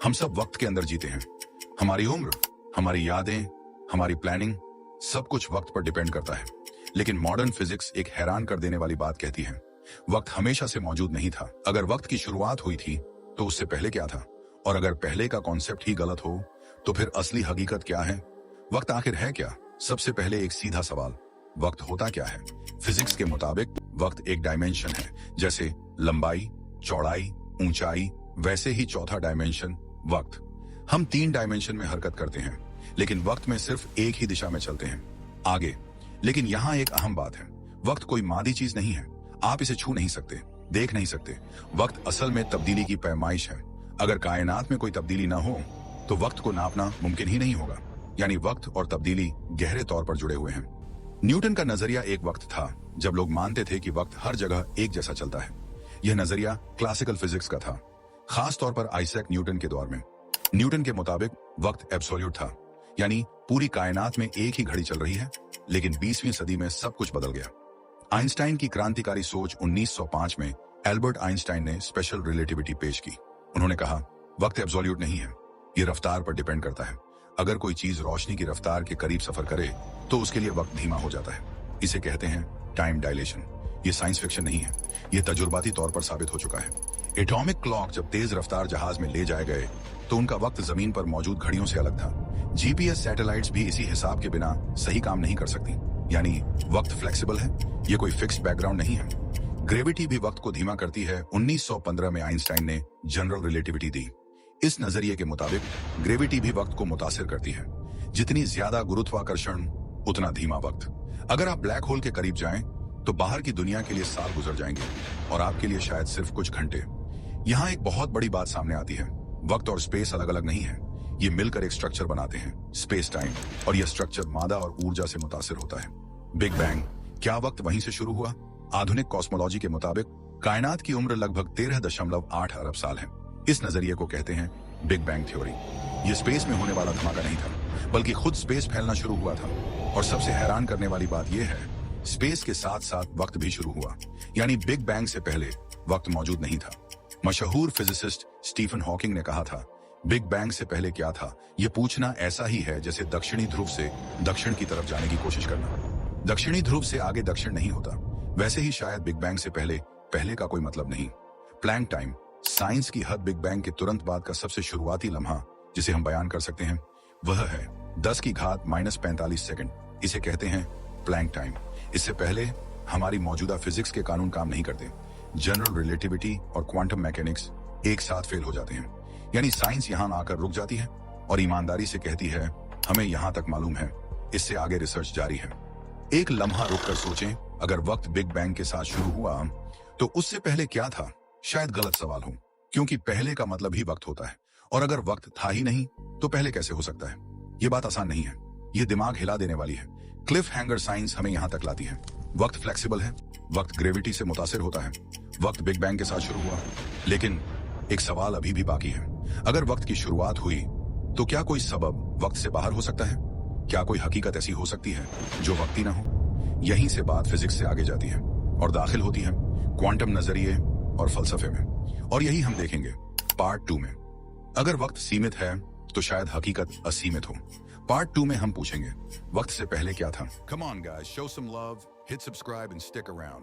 हम सब वक्त के अंदर जीते हैं। हमारी उम्र, हमारी यादें, हमारी प्लानिंग, सब कुछ वक्त पर डिपेंड करता है। लेकिन मॉडर्न फिजिक्स एक हैरान कर देने वाली बात कहती है, वक्त हमेशा से मौजूद नहीं था। अगर वक्त की शुरुआत हुई थी तो उससे पहले क्या था? और अगर पहले का कॉन्सेप्ट ही गलत हो तो फिर असली हकीकत क्या है? वक्त आखिर है क्या? सबसे पहले एक सीधा सवाल, वक्त होता क्या है? फिजिक्स के मुताबिक वक्त एक डायमेंशन है। जैसे लंबाई, चौड़ाई, ऊंचाई, वैसे ही चौथा डायमेंशन वक्त। हम 3 डायमेंशन में हरकत करते हैं, लेकिन वक्त में सिर्फ एक ही दिशा में चलते हैं, आगे। लेकिन यहाँ एक अहम बात है, वक्त कोई मादी चीज नहीं है। आप इसे छू नहीं सकते, देख नहीं सकते। वक्त असल में तब्दीली की पैमाइश है। अगर कायनात में कोई तब्दीली ना हो तो वक्त को नापना मुमकिन ही नहीं होगा। यानी वक्त और तब्दीली गहरे तौर पर जुड़े हुए हैं। न्यूटन का नजरिया एक वक्त था जब लोग मानते थे कि वक्त हर जगह एक जैसा चलता है। यह नजरिया क्लासिकल फिजिक्स का था, खास तौर पर आइजैक न्यूटन के दौर में। न्यूटन के मुताबिक वक्त एब्सोल्यूट था, यानी पूरी कायनात में एक ही घड़ी चल रही है। लेकिन 20वीं सदी में सब कुछ बदल गया। आइंस्टाइन की क्रांतिकारी सोच 1905 में एल्बर्ट आइंस्टाइन ने स्पेशल रिलेटिविटी पेश की। उन्होंने कहा, वक्त एब्सोल्यूट नहीं है, ये रफ्तार पर डिपेंड करता है। अगर कोई चीज रोशनी की रफ्तार के करीब सफर करे तो उसके लिए वक्त धीमा हो जाता है। इसे कहते हैं टाइम डायलेशन। ये साइंस फिक्शन नहीं है, ये तजुर्बाती तौर पर साबित हो चुका है। एटॉमिक क्लॉक जब तेज रफ्तार जहाज में ले जाए गए तो उनका वक्त जमीन पर मौजूद घड़ियों से अलग था। जीपीएस सैटेलाइट्स भी इसी हिसाब के बिना सही काम नहीं कर सकती। यानी वक्त फ्लेक्सिबल है, ये कोई फिक्स्ड बैकग्राउंड नहीं है। ग्रेविटी भी वक्त को धीमा करती है। 1915 में आइंस्टाइन ने जनरल रिलेटिविटी दी। इस नजरिए के मुताबिक ग्रेविटी भी वक्त को मुतासिर करती है। जितनी ज्यादा गुरुत्वाकर्षण उतना धीमा वक्त। अगर आप ब्लैक होल के करीब जाएं तो बाहर की दुनिया के लिए साल गुजर जाएंगे और आपके लिए शायद सिर्फ कुछ घंटे। यहाँ एक बहुत बड़ी बात सामने आती है, वक्त और स्पेस अलग अलग नहीं है, ये मिलकर एक स्ट्रक्चर बनाते हैं, स्पेस टाइम। और यह स्ट्रक्चर मादा और ऊर्जा से मुतासिर होता है। बिग बैंग, क्या वक्त वहीं से शुरू हुआ? आधुनिक कॉस्मोलॉजी के मुताबिक कायनात की उम्र लगभग 13.8 अरब साल है। इस नजरिए को कहते हैं बिग बैंग थ्योरी। यह स्पेस में होने वाला धमाका नहीं था, बल्कि खुद स्पेस फैलना शुरू हुआ था। और सबसे हैरान करने वाली बात यह है, स्पेस के साथ साथ वक्त भी शुरू हुआ। यानी बिग बैंग से पहले वक्त मौजूद नहीं था। मशहूर फिजिसिस्ट स्टीफन हॉकिंग ने कहा था, बिग बैंग से पहले क्या था? यह पूछना ऐसा ही है जैसे दक्षिणी ध्रुव से दक्षिण की तरफ जाने की कोशिश करना। दक्षिणी ध्रुव से आगे दक्षिण नहीं होता। वैसे ही शायद बिग बैंग से पहले का कोई मतलब नहीं। प्लैंक टाइम, साइंस की हद बिग बैंग के तुरंत बाद का सबसे शुरुआती लम्हा जिसे हम बयान कर सकते हैं, वह है 10⁻⁻45 सेकंड। इसे कहते हैं प्लैंक टाइम। इससे पहले हमारी मौजूदा फिजिक्स के कानून काम नहीं करते। जनरल रिलेटिविटी और क्वांटम मैकेनिक्स एक साथ फेल हो जाते हैं। यानी साइंस यहां आकर रुक जाती है और ईमानदारी से कहती है, हमें यहां तक मालूम है, इससे आगे रिसर्च जारी है। एक लम्हा रुककर सोचें, अगर वक्त बिग बैंग के साथ शुरू हुआ तो उससे पहले क्या था? शायद गलत सवाल हो, क्योंकि पहले का मतलब ही वक्त होता है। और अगर वक्त था ही नहीं तो पहले कैसे हो सकता है? ये बात आसान नहीं है, ये दिमाग हिला देने वाली है। क्लिफ हैंगर साइंस हमें यहां तक लाती है। वक्त फ्लेक्सिबल है, वक्त ग्रेविटी से मुतासिर होता है, वक्त बिग बैंग के साथ शुरू हुआ। लेकिन एक सवाल अभी भी बाकी है, अगर वक्त की शुरुआत हुई तो क्या कोई सबब वक्त से बाहर हो सकता है? क्या कोई हकीकत ऐसी हो सकती है जो वक्ती ना हो? यहीं से बात फिजिक्स से आगे जाती है और दाखिल होती है क्वांटम नजरिए और फलसफे में। और यही हम देखेंगे पार्ट 2 में। अगर वक्त सीमित है तो शायद हकीकत असीमित हो। पार्ट 2 में हम पूछेंगे, वक्त से पहले क्या था? Come on guys, show some love, hit subscribe and stick around.